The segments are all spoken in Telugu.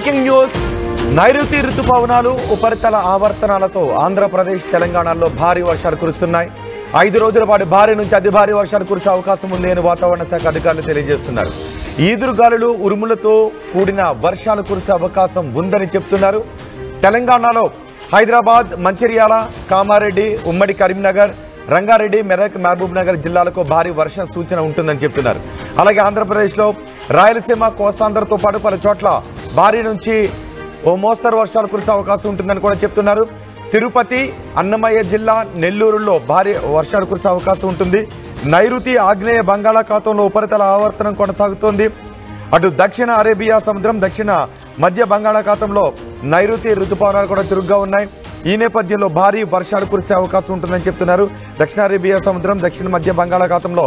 Breaking news. నైరుతి ఋతుపవనాలు ఉపరితల ఆవర్తనాలతో ఆంధ్రప్రదేశ్ తెలంగాణలో భారీ వర్షాలు కురుస్తున్నాయి. 5 రోజుల పాటు భారీ నుంచి అతి భారీ వర్షాలు కురిసే అవకాశం ఉంది అని వాతావరణ శాఖ అధికారులు తెలియజేస్తున్నారు. ఈదురుగాలులు ఉరుములతో కూడిన వర్షాలు కురిసే అవకాశం ఉందని చెప్తున్నారు. తెలంగాణలో హైదరాబాద్, మంచిర్యాల, కామారెడ్డి, ఉమ్మడి కరీంనగర్, రంగారెడ్డి, మెదక్, మహబూబ్ నగర్ జిల్లాలకు భారీ వర్ష సూచన ఉంటుందని చెప్తున్నారు. అలాగే ఆంధ్రప్రదేశ్లో రాయలసీమ, కోస్తాంధ్రతో పాటు పలు చోట్ల భారీ నుంచి ఓ మోస్తరు వర్షాలు కురిసే అవకాశం ఉంటుందని కూడా చెప్తున్నారు. తిరుపతి, అన్నమయ్య జిల్లా, నెల్లూరులో భారీ వర్షాలు కురిసే అవకాశం ఉంటుంది. నైరుతి ఆగ్నేయ బంగాళాఖాతంలో ఉపరితల ఆవర్తనం కొనసాగుతోంది. అటు దక్షిణ అరేబియా సముద్రం, దక్షిణ మధ్య బంగాళాఖాతంలో నైరుతి ఋతుపవనాలు కూడా తిరుగ్గా ఉన్నాయి. ఈ నేపథ్యంలో భారీ వర్షాలు కురిసే అవకాశం ఉంటుందని చెప్తున్నారు. దక్షిణ అరేబియా సముద్రం, దక్షిణ మధ్య బంగాళాఖాతంలో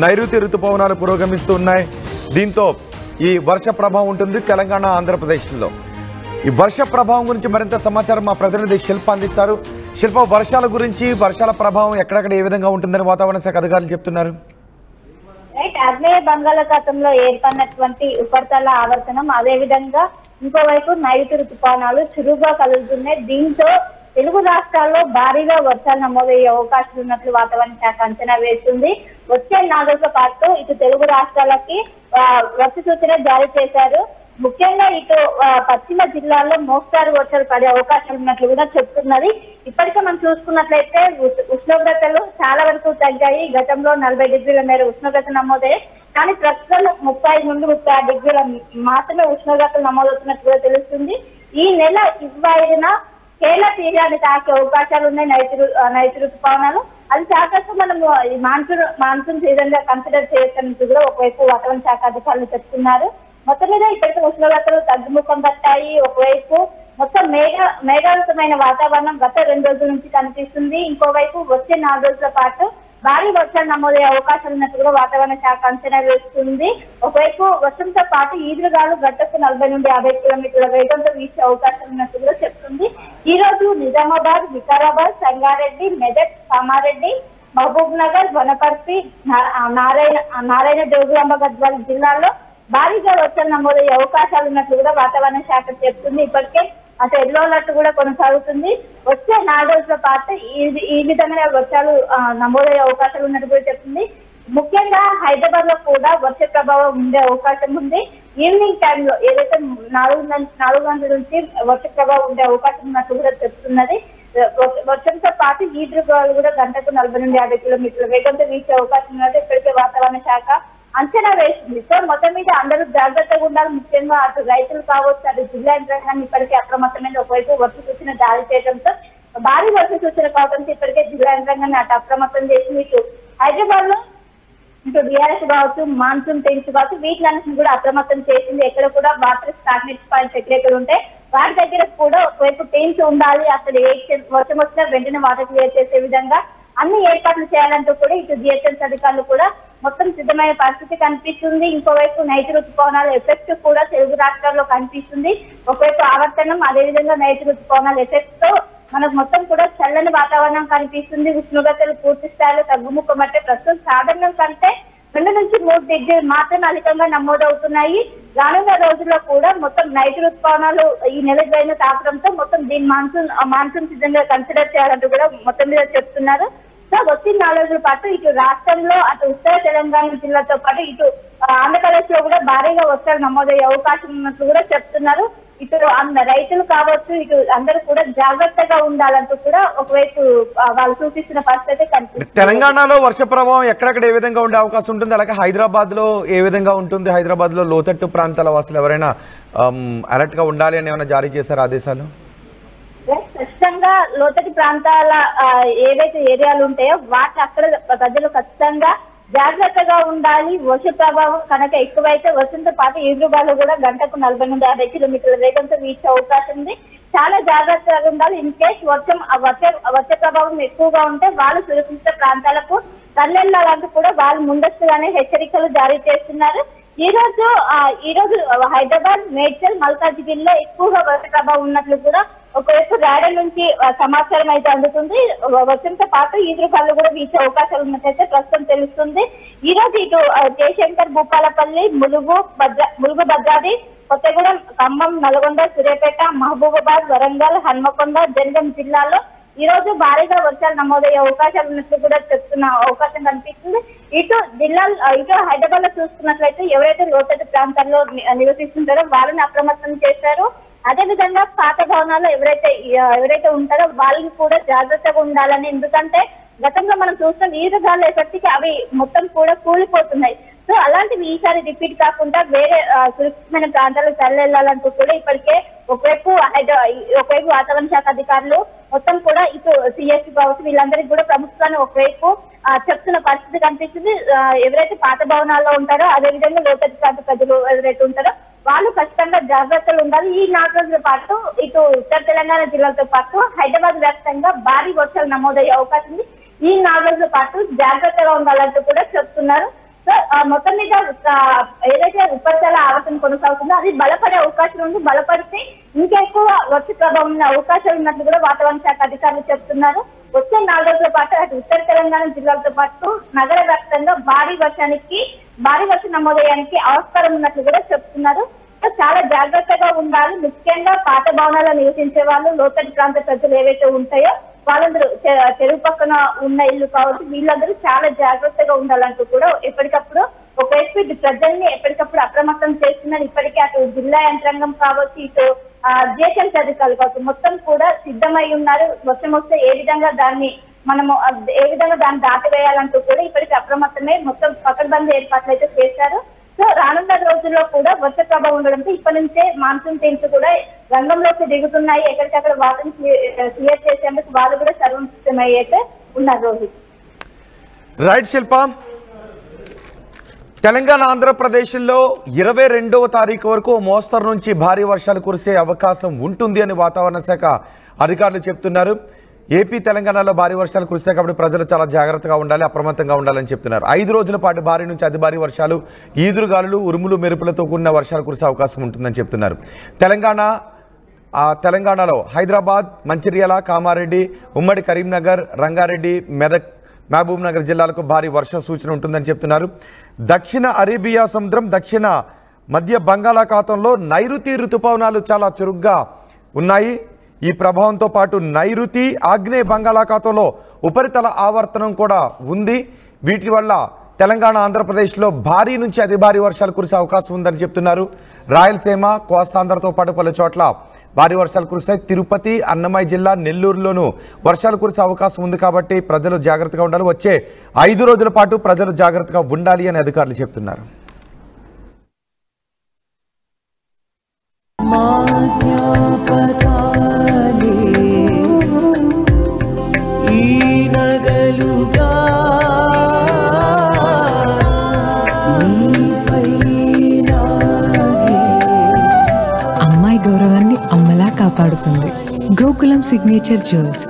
నైరుతి ఋతుపవనాలు పురోగమిస్తూ ఉన్నాయి. దీంతో ఈ వర్ష ప్రభావం ఉంటుంది తెలంగాణ, ఆంధ్రప్రదేశ్లో. ఈ వర్ష ప్రభావం గురించి మరింత సమాచారం మా ప్రతినిధి శిల్ప అందిస్తారు. శిల్ప, వర్షాల గురించి, వర్షాల ప్రభావం ఎక్కడెక్కడ ఏ విధంగా ఉంటుందని వాతావరణ శాఖ అధికారులు చెప్తున్నారు? ఆగ్నేయ బంగాళాఖాతంలో ఏర్పడినటువంటి ఉపరితల ఆవర్తనం, అదే విధంగా ఇంకోవైపు నైరుతి ఋతుపవనాలు చురుగ్గా కలుగుతున్నాయి. దీంతో తెలుగు రాష్ట్రాల్లో భారీగా వర్షాలు నమోదయ్యే అవకాశాలు ఉన్నట్లు వాతావరణ శాఖ అంచనా వేస్తుంది. వచ్చే 4 రోజుల పాటు ఇటు తెలుగు రాష్ట్రాలకి వర్ష సూచన జారీ చేశారు. ముఖ్యంగా ఇటు పశ్చిమ జిల్లాల్లో మోస్తారు వర్షాలు పడే అవకాశాలు ఉన్నట్లు కూడా చెప్తున్నది. ఇప్పటికే మనం చూసుకున్నట్లయితే ఉష్ణోగ్రతలు చాలా వరకు తగ్గాయి. గతంలో 40 డిగ్రీల మేర ఉష్ణోగ్రత నమోదయ్యాయి. కానీ ప్రస్తుతం 30 నుండి 36 డిగ్రీల మాత్రమే ఉష్ణోగ్రతలు నమోదవుతున్నట్టు కూడా తెలుస్తుంది. ఈ నెల 25న కేరళ తీరాన్ని తాకే అవకాశాలు ఉన్నాయి నైరుతి ఋతుపవనాలు. అది శాఖకు మనము మాన్సూన్ సీజన్ గా కన్సిడర్ చేయొచ్చు కూడా ఒకవైపు వాతావరణ శాఖ అధికారులు చెప్తున్నారు. మొత్తం మీద ఇప్పటికీ ఉష్ణోగ్రతలు తగ్గుముఖం పట్టాయి. ఒకవైపు మొత్తం మేఘావృతమైన వాతావరణం గత 2 రోజుల నుంచి కనిపిస్తుంది. ఇంకోవైపు వచ్చే 4 రోజుల పాటు భారీ వర్షాలు నమోదయ్యే అవకాశాలు ఉన్నట్టు కూడా వాతావరణ శాఖ అంచనా వేస్తుంది. ఒకవైపు వర్షంతో పాటు ఈదురుగాలు గంటకు 40 నుండి 50 కిలోమీటర్ల వేగంతో వీసే అవకాశం ఉన్నట్టు కూడా చెప్తుంది. ఈ రోజు నిజామాబాద్, వికారాబాద్, సంగారెడ్డి, మెదక్, కామారెడ్డి, మహబూబ్ నగర్, వనపర్తి, నారాయణ, జోగులాంబ, గద్వాల జిల్లాల్లో భారీగా వర్షాలు నమోదయ్యే అవకాశాలు ఉన్నట్లు కూడా వాతావరణ శాఖ చెప్తుంది. ఇప్పటికే అటు ఎల్లో అలర్ట్ కూడా కొనసాగుతుంది. వచ్చే 4 రోజుల పాటు ఈ విధంగా వర్షాలు నమోదయ్యే అవకాశాలు ఉన్నట్టు కూడా చెప్తుంది. ముఖ్యంగా హైదరాబాద్ లో కూడా వర్ష ప్రభావం ఉండే అవకాశం ఉంది. ఈవినింగ్ టైంలో ఏదైతే 4 గంటల నుంచి వర్ష ప్రభావం ఉండే అవకాశం ఉన్నట్టు కూడా చెప్తున్నది. వర్షంతో పాటు ఈదురుగాలు కూడా గంటకు 40 నుండి 50 కిలోమీటర్ల వేగంతో వీసే అవకాశం ఉన్నట్టు ఇప్పటికే వాతావరణ శాఖ అంచనా వేసింది. సో మొత్తం మీద అందరూ జాగ్రత్తగా ఉండాలి. ముఖ్యంగా అటు రైతులు కావచ్చు, అటు జిల్లా యంత్రాంగాన్ని ఇప్పటికే అప్రమత్తమైన ఒకవైపు వర్ష సూచన జారీ చేయడంతో భారీ వర్ష సూచన కావడంతో ఇప్పటికే జిల్లా యంత్రాంగాన్ని అటు అప్రమత్తం చేసింది. ఇటు హైదరాబాద్ లో ఇటు డిఆర్ఎస్ కావచ్చు, మాన్సూన్ టీమ్స్ కావచ్చు, వీటిలన్నింటినీ కూడా అప్రమత్తం చేసింది. ఎక్కడ కూడా వాటర్ స్టాగ్నేట్ పాయింట్స్ ఎక్కడెక్కడ ఉంటాయి వాటి దగ్గర కూడా ఒకవైపు టీమ్స్ ఉండాలి. అసలు వర్షం వచ్చినా వెంటనే వాటర్ క్లియర్ చేసే విధంగా అన్ని ఏర్పాట్లు చేయాలంటూ కూడా ఇటు జిహెచ్ఎంసీ అధికారులు కూడా మొత్తం సిద్ధమైన పరిస్థితి కనిపిస్తుంది. ఇంకోవైపు నైరుతి ఋతుపవనాల ఎఫెక్ట్ కూడా తెలుగు రాష్ట్రాల్లో కనిపిస్తుంది. ఒకవైపు ఆవర్తనం, అదేవిధంగా నైరుతి ఋతుపవనాల ఎఫెక్ట్ తో మనకు మొత్తం కూడా చల్లని వాతావరణం కనిపిస్తుంది. ఉష్ణోగ్రతలు పూర్తి స్థాయిలో తగ్గుముఖం అంటే ప్రస్తుతం సాధారణం కంటే 2 నుంచి 3 డిగ్రీలు మాత్రమే అధికంగా నమోదవుతున్నాయి. రానున్న రోజుల్లో కూడా మొత్తం నైరుతి ఋతుపవనాలు ఈ నెల జరిగిన తాకడంతో మొత్తం దీన్ని మాన్సూన్ సీజన్ గా కన్సిడర్ చేయాలంటూ కూడా మొత్తం మీద చెప్తున్నారు. సో వచ్చిన 4 రోజుల పాటు ఇటు రాష్ట్రంలో అటు ఉత్తర తెలంగాణ జిల్లాతో పాటు ఇటు ఆంధ్రప్రదేశ్ లో కూడా భారీగా వర్షాలు నమోదయ్యే అవకాశం ఉన్నట్లు కూడా చెప్తున్నారు. ఇటు రైతులు కావచ్చు, ఇటు అందరూ కూడా జాగ్రత్తగా ఉండాలంటూ కూడా ఒకవైపు వాళ్ళు సూచిస్తున్న పరిస్థితి కనిపిస్తుంది. తెలంగాణలో వర్ష ప్రభావం ఎక్కడెక్కడ ఏ విధంగా ఉండే అవకాశం ఉంటుంది? అలాగే హైదరాబాద్ లో ఏ విధంగా ఉంటుంది? హైదరాబాద్ లో లోతట్టు ప్రాంతాల వాసులు ఎవరైనా అలర్ట్ గా ఉండాలి అని ఏమైనా జారీ చేశారు ఆదేశాలు? ఖచ్చితంగా లోతటి ప్రాంతాల ఏవైతే ఏరియాలు ఉంటాయో వాటి అక్కడ ప్రజలు ఖచ్చితంగా జాగ్రత్తగా ఉండాలి. వర్ష ప్రభావం కనుక ఎక్కువైతే వర్షంతో పాటు ఈదురుగాలు కూడా గంటకు 40 నుండి 50 కిలోమీటర్ల వేగంతో వీచే అవకాశం ఉంది. చాలా జాగ్రత్తగా ఉండాలి. ఇన్ కేస్ వర్ష ప్రభావం ఎక్కువగా ఉంటే వాళ్ళు సురక్షిత ప్రాంతాలకు తరలించాలంటూ కూడా వాళ్ళు ముందస్తుగానే హెచ్చరికలు జారీ చేస్తున్నారు. ఈ రోజు హైదరాబాద్, మేడ్చల్, మల్కాజిగిరిలో ఎక్కువగా వర్ష ప్రభావం ఉన్నట్లు కూడా ఒకవైపు రాయడం నుంచి సమాచారం అయితే అందుతుంది. వర్షంతో పాటు ఈదురుగాలు కూడా వీచే అవకాశాలు ఉన్నట్టయితే ప్రస్తుతం తెలుస్తుంది. ఈ రోజు ఇటు జయశంకర్, భూపాలపల్లి, ములుగు భద్రాద్రి, కొత్తగూడెం, ఖమ్మం, నల్గొండ, సూర్యాపేట, మహబూబాబాద్, వరంగల్, హన్మకొండ, జనగాం జిల్లాలో ఈ రోజు భారీగా వర్షాలు నమోదయ్యే అవకాశాలు ఉన్నట్లు కూడా చెప్తున్న అవకాశం కనిపిస్తుంది. ఇటు హైదరాబాద్ లో చూసుకున్నట్లయితే ఎవరైతే లోతట్టు ప్రాంతాల్లో నివసిస్తుంటారో వాళ్ళని అప్రమత్తం చేశారు. అదే విధంగా పాత భవనాల్లో ఎవరైతే ఉంటారో వాళ్ళని కూడా జాగ్రత్తగా ఉండాలని, ఎందుకంటే గతంలో మనం చూస్తున్న ఈదురుగాలు ఎఫెక్ట్కి అవి మొత్తం కూడా కూలిపోతున్నాయి. సో అలాంటివి ఈసారి రిపీట్ కాకుండా వేరే సురక్షితమైన ప్రాంతాలకు తరలించాలంటూ కూడా ఇప్పటికే ఒకవైపు వాతావరణ శాఖ అధికారులు మొత్తం కూడా ఇటు సిఎస్సి కావచ్చు వీళ్ళందరికీ కూడా ప్రభుత్వాన్ని ఒకవైపు చెప్తున్న పరిస్థితి కనిపిస్తుంది. ఎవరైతే పాత భవనాల్లో ఉంటారో అదేవిధంగా లోతట్టు ప్రాంత ప్రజలు ఎవరైతే ఉంటారో వాళ్ళు ఖచ్చితంగా జాగ్రత్తలు ఉండాలి. ఈ 4 రోజుల పాటు ఇటు ఉత్తర తెలంగాణ జిల్లాలతో పాటు హైదరాబాద్ వ్యాప్తంగా భారీ వర్షాలు నమోదయ్యే అవకాశం ఉంది. ఈ 4 రోజుల పాటు జాగ్రత్తగా ఉండాలంటూ కూడా చెప్తున్నారు. సో మొత్తం మీద ఏదైతే ఉపరితల ఆవర్తనం కొనసాగుతుందో అది బలపడే అవకాశం ఉంది. బలపడితే ఇంకా ఎక్కువ వర్ష ప్రభావం ఉన్న అవకాశాలు ఉన్నట్లు కూడా వాతావరణ శాఖ అధికారులు చెప్తున్నారు. వచ్చే 4 రోజుల పాటు అటు ఉత్తర తెలంగాణ జిల్లాలతో పాటు నగర వ్యాప్తంగా భారీ వర్షం నమోదయ్యానికి ఆస్కారం ఉన్నట్లు కూడా చెప్తున్నారు. చాలా జాగ్రత్తగా ఉండాలి. ముఖ్యంగా పాత భవనాల్లో నివసించే వాళ్ళు, లోతట్టు ప్రాంత ప్రజలు ఏవైతే ఉంటాయో వాళ్ళందరూ చెరువు పక్కన ఉన్న ఇల్లు కావచ్చు వీళ్ళందరూ చాలా జాగ్రత్తగా ఉండాలంటూ కూడా ఎప్పటికప్పుడు ఒకవైపు ఇటు ప్రజల్ని ఎప్పటికప్పుడు అప్రమత్తం చేస్తున్నారు. ఇప్పటికే అటు జిల్లా యంత్రాంగం కావచ్చు, ఇటు జిహెచ్ఎంసీ అధికారులు కావచ్చు మొత్తం కూడా సిద్ధమై ఉన్నారు. వర్షం వస్తే ఏ విధంగా దాన్ని దాటివేయాలంటూ కూడా ఇప్పటికీ అప్రమత్తమై మొత్తం పకడ్బందీ ఏర్పాట్లు అయితే చేశారు. సో రానున్న రోజుల్లో కూడా వర్ష ప్రభావం ఉండడంతో ఇప్పటి నుంచే మాన్సూన్ టీమ్స్ కూడా రంగంలోకి దిగుతున్నాయి. ఎక్కడికక్కడ వాటిని క్లియర్ చేసేందుకు వాళ్ళు కూడా సర్వసిద్ధమై అయితే ఉన్నారు. రోజు రైట్ శిల్ప, తెలంగాణ ఆంధ్రప్రదేశ్లో 22వ తారీఖు వరకు మోస్తరు నుంచి భారీ వర్షాలు కురిసే అవకాశం ఉంటుంది అని వాతావరణ శాఖ అధికారులు చెప్తున్నారు. ఏపీ తెలంగాణలో భారీ వర్షాలు కురిసే కాబట్టి ప్రజలు చాలా జాగ్రత్తగా ఉండాలి, అప్రమత్తంగా ఉండాలని చెప్తున్నారు. 5 రోజుల పాటు భారీ నుంచి అతి భారీ వర్షాలు, ఈదురుగాలులు, ఉరుములు మెరుపులతో కూడిన వర్షాలు కురిసే అవకాశం ఉంటుందని చెప్తున్నారు. తెలంగాణలో హైదరాబాద్, మంచిర్యాల, కామారెడ్డి, ఉమ్మడి కరీంనగర్, రంగారెడ్డి, మెదక్, మహబూబ్ నగర్ జిల్లాలకు భారీ వర్ష సూచన ఉంటుందని చెప్తున్నారు. దక్షిణ అరేబియా సముద్రం, దక్షిణ మధ్య బంగాళాఖాతంలో నైరుతి రుతుపవనాలు చాలా చురుగ్గా ఉన్నాయి. ఈ ప్రభావంతో పాటు నైరుతి, ఆగ్నేయ బంగాళాఖాతంలో ఉపరితల ఆవర్తనం కూడా ఉంది. వీటి వల్ల తెలంగాణ, ఆంధ్రప్రదేశ్లో భారీ నుంచి అతి భారీ వర్షాలు కురిసే అవకాశం ఉందని చెప్తున్నారు. రాయలసీమ, కోస్తాంధ్రతో పాటు పలు చోట్ల భారీ వర్షాలు కురిశాయి. తిరుపతి, అన్నమయ్య జిల్లా, నెల్లూరులోనూ వర్షాలు కురిసే అవకాశం ఉంది. కాబట్టి ప్రజలు జాగ్రత్తగా ఉండాలి. వచ్చే 5 రోజుల పాటు ప్రజలు జాగ్రత్తగా ఉండాలి అని అధికారులు చెప్తున్నారు. అమ్మాయి గౌరవాన్ని అమ్మలా కాపాడుతుంది గోకులం సిగ్నేచర్ జ్యువెల్స్.